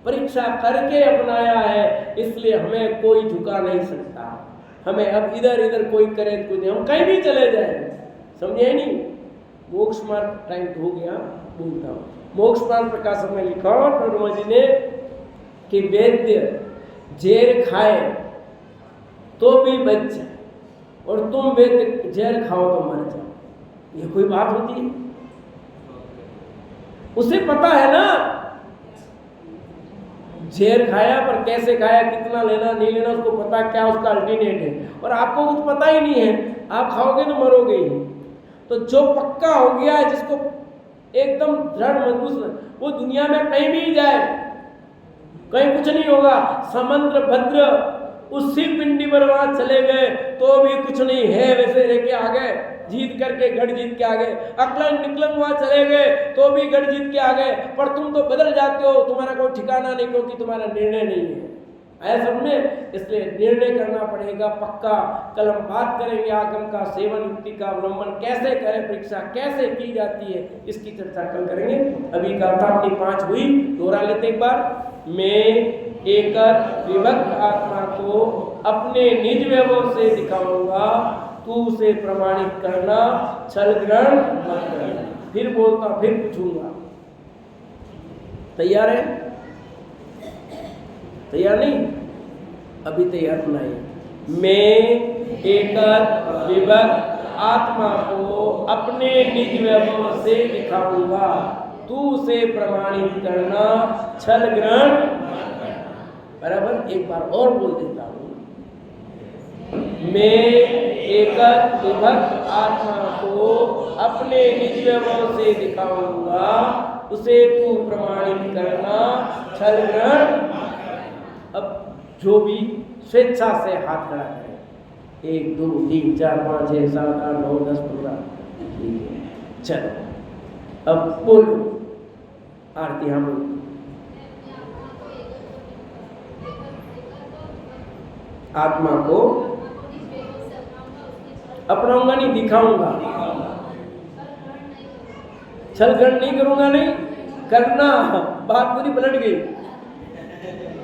परीक्षा करके अपनाया है, इसलिए हमें कोई झुका नहीं सकता। हमें अब इधर इधर कोई करे तो कुछ नहीं, हम कहीं भी चले जाए, समझे नहीं। मोक्ष मार्ग टाइम तो हो गया, बोलता हूँ। मोक्ष मार्ग प्रकाशन में लिखा ब्रह्मा जी ने कि वैद्य जहर खाए तो भी बच जाए, और तुम वैद्य जहर खाओ तो मर जाओ। ये कोई बात होती है? उसे पता है ना, जहर खाया पर कैसे खाया, कितना लेना नहीं लेना, उसको पता क्या उसका अल्टरनेट है, और आपको कुछ पता ही नहीं है, आप खाओगे तो मरोगे ही। तो जो पक्का हो गया है, जिसको एकदम दृढ़ मजबूत, वो दुनिया में कहीं भी जाए कहीं कुछ नहीं होगा। समुद्र भद्र उसी पिंडी पर वहां चले गए तो भी कुछ नहीं है, वैसे लेके आ गए, जीत करके गढ़ जीत के आ गए। अकलन निकलन वहां चले गए तो भी गढ़ जीत के आ गए, पर तुम तो बदल जाते हो, तुम्हारा कोई ठिकाना नहीं, क्योंकि तुम्हारा निर्णय नहीं है। ऐसा में इसलिए निर्णय करना पड़ेगा पक्का। कल हम बात करेंगे आगम का सेवन युक्ति का अवलंबन कैसे करें, परीक्षा कैसे की जाती है, इसकी चर्चा कल करेंगे। अभी गाथा अपनी 5 हुई, दोहरा लेते एक बार। मैं एकक विभक्त आत्मा को अपने निज वैभव से दिखाऊंगा, तू उसे प्रमाणित करना, छल ग्रहण मत करना। फिर बोलता, फिर पूछूंगा। तैयार है? तैयार नहीं? अभी तैयार सुनाइए। मैं एकक विभक्त आत्मा को अपने निज वैभव से दिखाऊंगा, तू उसे प्रमाणित करना, छल ग्रहण। बराबर, एक बार और बोल देता हूं। मैं एकक विभक्त आत्मा को अपने निज वैभव से दिखाऊंगा, उसे तू प्रमाणित करना, छल ग्रहण। अब जो भी स्वेच्छा से हाथ खड़ा करे, 1 2 3 4 5 6 7 8 9 10 15, ठीक है, चलो अब बोलो आरती। हम आत्मा को अपनाऊंगा नहीं, दिखाऊंगा, छल ग्रहण नहीं करूंगा, नहीं करना। बात पूरी पलट गई।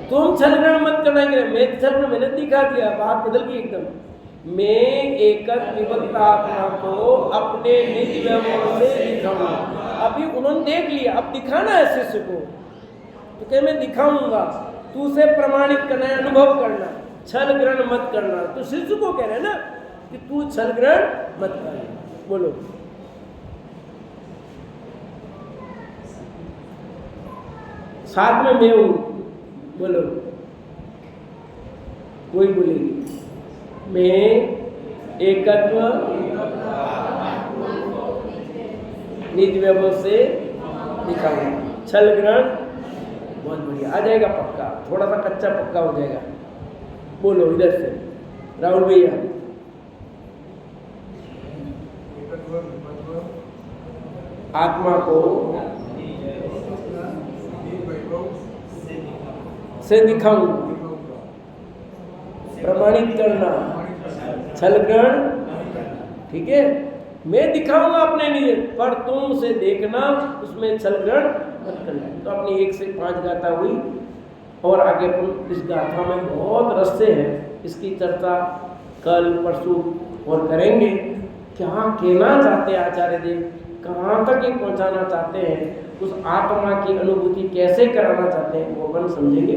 तुम छल ग्रहण मत करना, मैं छल ग्रहण मैंने दिखा दिया, बात बदल गई एकदम। मैं एकक विभक्त आत्मा को अपने निज वैभव से दिखाऊंगा। अभी उन्होंने देख लिया, अब दिखाना है शिष्य को, तो क्या मैं दिखाऊंगा, तू उसे प्रमाणित करना है, अनुभव करना, छल ग्रहण मत करना। तो शिष्य को कह रहे हैं ना कि तू छल ग्रहण मत कर। बोलो साथ में मैं हूं, बोलो, कोई बोलेगी। मैं एकत्व निज वैभव से दिखाऊंगा, छल ग्रहण। बहुत बढ़िया, आ जाएगा पक्का, थोड़ा सा कच्चा पक्का हो जाएगा। बोलो इधर से राहुल भैया। आत्मा को से दिखाऊंगा, प्रमाणित करना, छल ग्रहण, ठीक है। मैं दिखाऊंगा अपने लिए, पर तुम उसे देखना, उसमें छल ग्रहण मत करना। तो अपनी 1 से 5 गाथा हुई, और आगे अपन इस गाथा में बहुत रस्से हैं, इसकी चर्चा कल परसों और करेंगे। क्या कहना चाहते हैं आचार्य देव, कहाँ तक ये पहुँचाना चाहते हैं, उस आत्मा की अनुभूति कैसे कराना चाहते हैं, वो अपन समझेंगे।